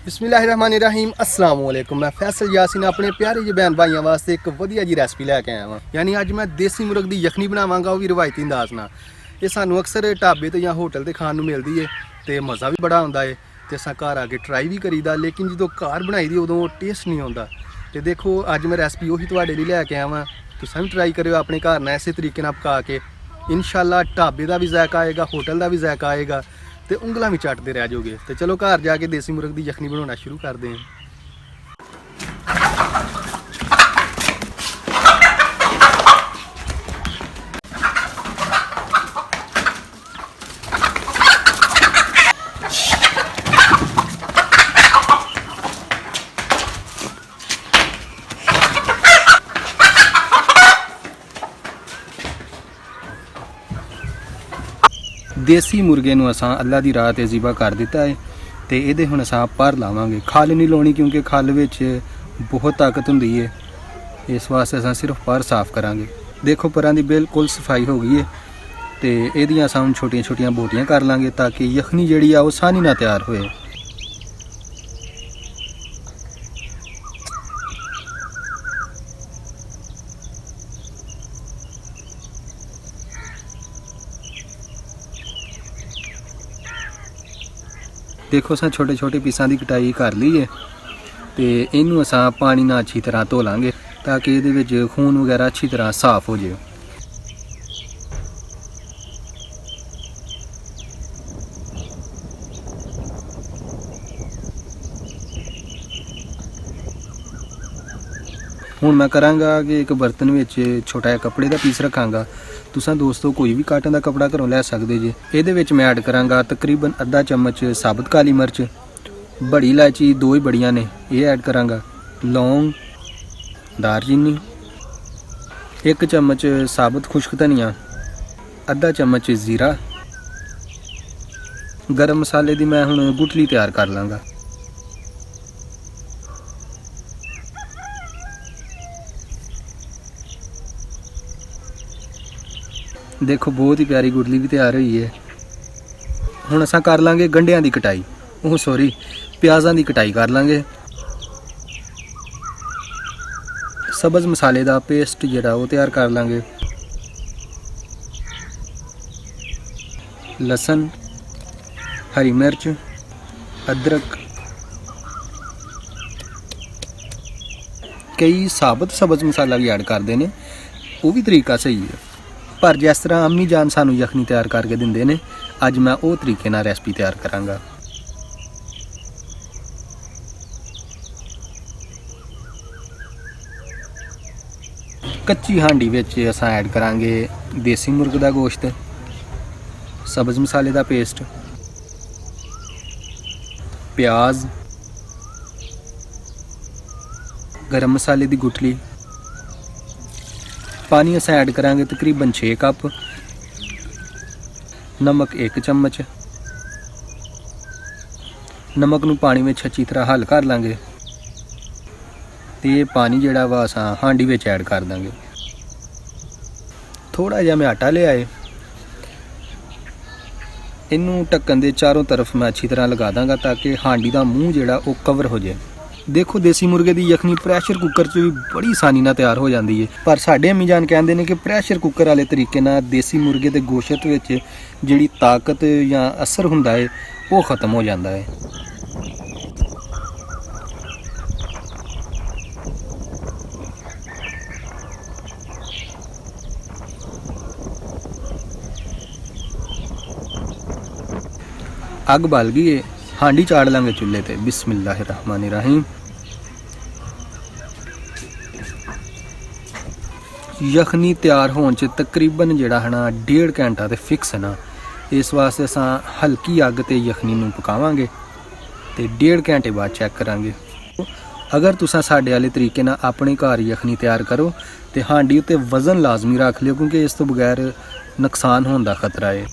बिस्मिल्लाहिर्रहमानिर्रहीम अस्सलाम वालेकुम। मैं फैसल यासीन अपने प्यारे जी बहन भाइयों वास्ते एक वधिया जी रेसिपी लैके आया हाँ। यानी अज मैं देसी मुर्ग की यखनी बनावांगा, वो भी रिवायती अंदाज नाल। ये सानू अक्सर ढाबे तो या होटल ते खाण नूं मिलदी है ते मज़ा भी बड़ा आउंदा है ते असां घर आके ट्राई भी करीदा, लेकिन जो घर बनाई दी उदों टेस्ट नहीं आउंदा। ते देखो अज मैं रेसिपी उही तुहाडे लई लैके आया हाँ। तुसीं भी ट्राई करियो अपने घर ना इसे तरीके नाल पका के, इंशाअल्लाह ढाबे का भी जायका आएगा, होटल का भी जायका आएगा तो उंगलां भी चटते रह जाओगे। तो चलो घर जाके देसी मुर्ग की यखनी बनाना शुरू करते हैं। देसी मुर्गे नूं असां अल्लाह दी राह ते ज़िबा कर दिता है तो ये हुण असां पर लावांगे। खल नहीं लाउणी क्योंकि खल विच बहुत ताकत हुंदी है, इस वास्ते असां सिर्फ पर साफ करांगे। देखो परां दी बिल्कुल सफाई हो गई है तो ये असां हुण छोटियां छोटियां बोटियां कर लांगे ताकि यखनी जिहड़ी आ वो आसानी नाल तैयार होए। देखो असां छोटे छोटे पीसां की कटाई कर ली है तो इनू असां पानी नाल अच्छी तरह धो लांगे ताकि इहदे विच खून वगैरह अच्छी तरह साफ हो जाए। हुण मैं करांगा कि एक बर्तन में छोटा जिहा कपड़े का पीस रखांगा। तुसां दोस्तों कोई भी काटन का कपड़ा घरों लै सकदे जे। इहदे विच मैं ऐड करांगा तकरीबन अद्धा चम्मच साबुत काली मिर्च, बड़ी इलायची 2 ही बड़ियां ने ये ऐड करांगा, लौंग, दारचीनी, 1 चम्मच साबुत खुश्क धनिया, अद्धा चम्मच जीरा। गरम मसाले की मैं हुण गुठली तैयार कर लांगा। देखो बहुत ही प्यारी गुठली भी तैयार हुई है। हुण असां कर लांगे गंढियां की कटाई, प्याज़ां की कटाई कर लांगे। सब्ज़ मसाले का पेस्ट जिहड़ा वो तैयार कर लांगे। लसन, हरी मिर्च, अदरक, कई साबुत सब्ज़ मसाला भी ऐड करते हैं, वो भी तरीका सही है। पर जिस तरह अम्मी जान सानू यखनी तैयार करके दिंदे ने, अज मैं वो तरीके नाल रेसिपी तैयार करांगा। कच्ची हांडी विच असां ऐड करांगे देसी मुर्ग का गोश्त, सब्ज़ मसाले का पेस्ट, प्याज, गरम मसाले की गुठली। पानी असां ऐड करांगे तकरीबन 6 कप, नमक 1 चम्मच। नमक नूं पानी में अच्छी तरह हल कर लांगे तो ये पानी जिहड़ा वा असां हांडी विच ऐड कर देंगे। थोड़ा जिहा मैं आटा ले आए, इनू ढक्कन के चारों तरफ मैं अच्छी तरह लगा दांगा ताकि हांडी का मूँह जिहड़ा वो कवर हो जाए। देखो देसी मुर्गे की यखनी प्रैशर कुकर च भी बड़ी आसानी नाल तैयार हो जाती है, पर साडे अम्मी जान कहते हैं कि प्रैशर कुकर वाले तरीके नाल देसी मुर्गे के गोश्त विच जिहड़ी ताकत या असर हुंदा है वो खत्म हो जाता है। अग बल गई है, हांडी चाड़ लांगे चुल्हे ते। बिस्मिल्लाहिर्रहमानिर्रहीम। यखनी तैयार होने च तकरीबन जिहड़ा है ना 1.5 घंटा तो फिक्स है ना, इस वास्ते असां हल्की अग ते यखनी नूं पकावांगे ते 1.5 घंटे बाद चैक करांगे। अगर तुसां साडे वाले तरीके नाल अपने घर यखनी तैयार करो तो हांडी उत्ते वजन लाजमी रख लियो क्योंकि इस तो बगैर नुकसान होने का खतरा है।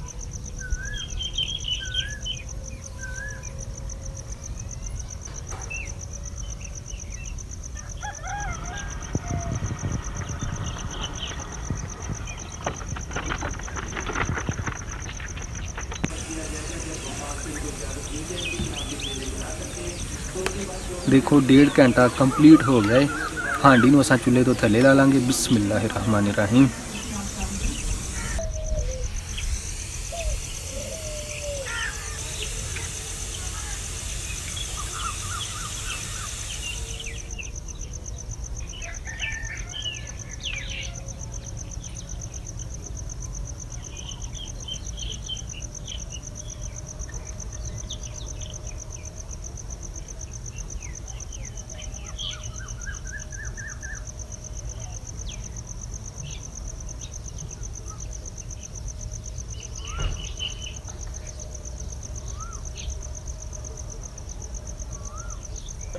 देखो 1.5 घंटा कंप्लीट हो गया है। हांडी नूं असां चुल्हे तो थल्ले ला लांगे। बिस्मिल्लाहिर्रहमानिर्रहीम।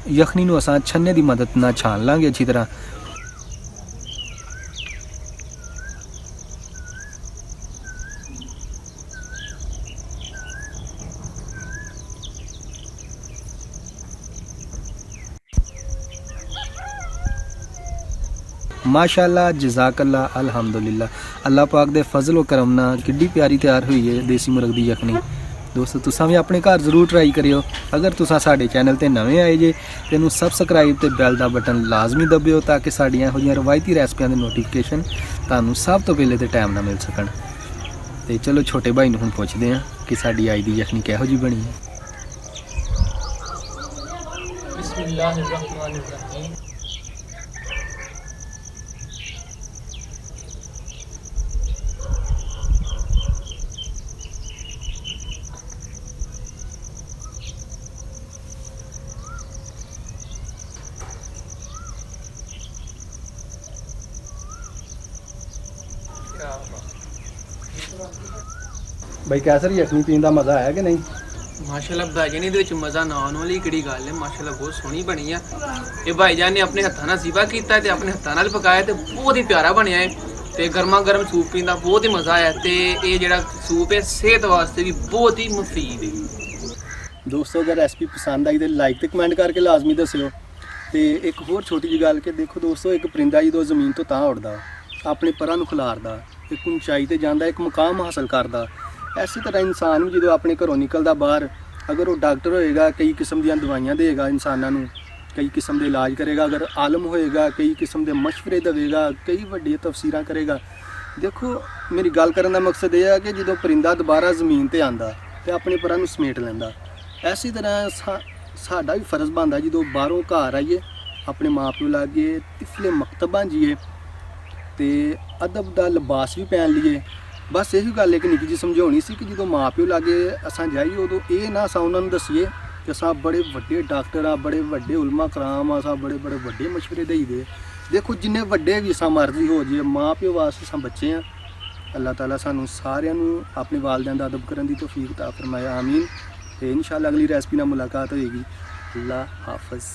यखनी नूं असां छन्ने दी मदद नाल छान लांगे अच्छी तरह। माशाअल्लाह जज़ाकल्लाह अल्हम्दुलिल्लाह। अल्लाह पाक दे फजल व करम नाल किड्डी प्यारी तैयार हुई है देसी मुर्ग दी यखनी। दोस्तों तुसां भी अपने घर जरूर ट्राई करियो। अगर तुसां साडे चैनल ते नवे आए जे ते इनू सबसक्राइब ते बैल दा बटन लाजमी दबियो ताकि साडियां इहो जिहियां रवायती रेसिपियां दे नोटिफिकेशन तुहानू सब तो पहले ते टाइम नाल मिल सकण। ते चलो छोटे भाई नूं हुण पुछदे हां कि साडी अज दी यखनी किहो जी बनी है। बिस्मिल्लाहिर्रहमानिर्रहीम। भाई कैसर यखनी पीन का मज़ा आया कि नहीं? माशाल्लाह भाईजान ਇਹਦੇ ਵਿੱਚ ਮਜ਼ਾ ਨਾ ਆਉਣ ਵਾਲੀ ਕਿਹੜੀ ਗੱਲ ਹੈ। ਮਾਸ਼ਾਅੱਲਾ ਬਹੁਤ ਸੋਹਣੀ ਬਣੀ ਆ। ਇਹ ਭਾਈਜਾਨ ਨੇ ਆਪਣੇ ਹੱਥਾਂ ਨਾਲ ਜ਼ੀਬਾ ਕੀਤਾ ਤੇ ਆਪਣੇ ਹੱਥਾਂ ਨਾਲ ਪਕਾਇਆ ਤੇ ਬਹੁਤ ਹੀ ਪਿਆਰਾ ਬਣਿਆ ਹੈ ਤੇ ਗਰਮਾ ਗਰਮ ਸੂਪ ਪੀਣ ਦਾ ਬਹੁਤ ਹੀ ਮਜ਼ਾ ਆਇਆ ਤੇ ਇਹ ਜਿਹੜਾ ਸੂਪ ਹੈ ਸਿਹਤ ਵਾਸਤੇ ਵੀ ਬਹੁਤ ਹੀ ਮੁਫੀਦ ਹੈ। ਦੋਸਤੋ ਅਗਰ ਰੈਸਪੀ ਪਸੰਦ ਆਈ ਤੇ ਲਾਈਕ ਤੇ ਕਮੈਂਟ ਕਰਕੇ ਲਾਜ਼ਮੀ ਦੱਸਿਓ। ਤੇ ਇੱਕ ਹੋਰ ਛੋਟੀ ਜਿਹੀ ਗੱਲ ਕਿ ਦੇਖੋ ਦੋਸਤੋ ਇੱਕ ਪਰਿੰਦਾ ਜਦੋਂ ਜ਼ਮੀਨ ਤੋਂ ਤਾਂ ਉੱਡਦਾ ਆਪਣੇ ਪਰਾਂ ਨੂੰ ਖਿਲਾਰਦਾ, ਇੱਕ ਉਚਾਈ ਤੇ ਜਾਂਦਾ, ਇੱਕ ਮੁਕਾਮ ਹਾਸਲ ਕਰਦਾ। ਇਸੇ ਤਰ੍ਹਾਂ ਇਨਸਾਨ ਵੀ ਜਦੋਂ ਆਪਣੇ ਘਰੋਂ ਨਿਕਲਦਾ ਬਾਹਰ, ਅਗਰ ਉਹ ਡਾਕਟਰ ਹੋਏਗਾ ਕਈ ਕਿਸਮ ਦੀਆਂ ਦਵਾਈਆਂ ਦੇਗਾ ਇਨਸਾਨਾਂ ਨੂੰ, ਕਈ ਕਿਸਮ ਦੇ ਇਲਾਜ ਕਰੇਗਾ। ਅਗਰ ਆਲਮ ਹੋਏਗਾ ਕਈ ਕਿਸਮ ਦੇ ਮਸ਼ਵਰੇ ਦੇਵੇਗਾ, ਕਈ ਵੱਡੀਆਂ ਤਫਸੀਰਾਂ ਕਰੇਗਾ। ਦੇਖੋ ਮੇਰੀ ਗੱਲ ਕਰਨ ਦਾ ਮਕਸਦ ਇਹ ਹੈ ਕਿ ਜਦੋਂ ਪਰਿੰਦਾ ਦੁਬਾਰਾ ਜ਼ਮੀਨ ਤੇ ਆਂਦਾ ਤੇ ਆਪਣੇ ਪਰਾਂ ਨੂੰ ਸਮੇਟ ਲੈਂਦਾ। ਇਸੇ ਤਰ੍ਹਾਂ ਸਾਡਾ ਵੀ ਫਰਜ਼ ਬਣਦਾ ਜਦੋਂ ਬਾਹਰੋਂ ਘਰ ਆਈਏ ਆਪਣੇ ਮਾਂ ਪਿਓ ਲਾਗੇ ਤਿਫਲੇ ਮਕਤਬਾਂ ਜੀਏ ਤੇ ਅਦਬ ਦਾ ਲਿਬਾਸ ਵੀ ਪਹਿਨ ਲਈਏ। ਬਸ ਇਹੀ ਗੱਲ ਇੱਕ ਨਿੱਕੀ ਜਿਹੀ ਸਮਝਾਉਣੀ ਸੀ ਕਿ ਜਦੋਂ ਮਾਂ ਪਿਓ ਲਾਗੇ ਅਸਾਂ ਜਾਈਏ ਉਦੋਂ ਇਹ ਨਾ ਅਸਾਂ ਉਹਨਾਂ ਨੂੰ ਦੱਸੀਏ ਕਿ ਅਸਾਂ ਬੜੇ ਵੱਡੇ ਡਾਕਟਰ ਆ, ਬੜੇ ਵੱਡੇ ਉਲਮਾ ਕਰਾਮ ਆ, ਅਸਾਂ ਬੜੇ ਵੱਡੇ ਮਸ਼ਵਰੇ ਦੇਈਦੇ। ਦੇਖੋ ਜਿੰਨੇ ਵੱਡੇ ਵੀ ਅਸਾਂ ਮਰਜ਼ੀ ਹੋ ਜਾਈਏ, ਮਾਂ ਪਿਓ ਵਾਸਤੇ ਅਸਾਂ ਬੱਚੇ ਆ। ਅੱਲਾਹ ਤਾਲਾ ਸਾਨੂੰ ਸਾਰਿਆਂ ਨੂੰ ਆਪਣੇ ਵਾਲਿਦੈਨ ਦਾ ਅਦਬ ਕਰਨ ਦੀ ਤੌਫੀਕ ਤਾ ਫਰਮਾਏ। ਆਮੀਨ। ਤੇ ਇਨਸ਼ਾਅੱਲਾ ਅਗਲੀ ਰੈਸਪੀ ਨਾਲ ਮੁਲਾਕਾਤ ਹੋਏਗੀ। ਅੱਲਾਹ ਹਾਫਿਜ਼।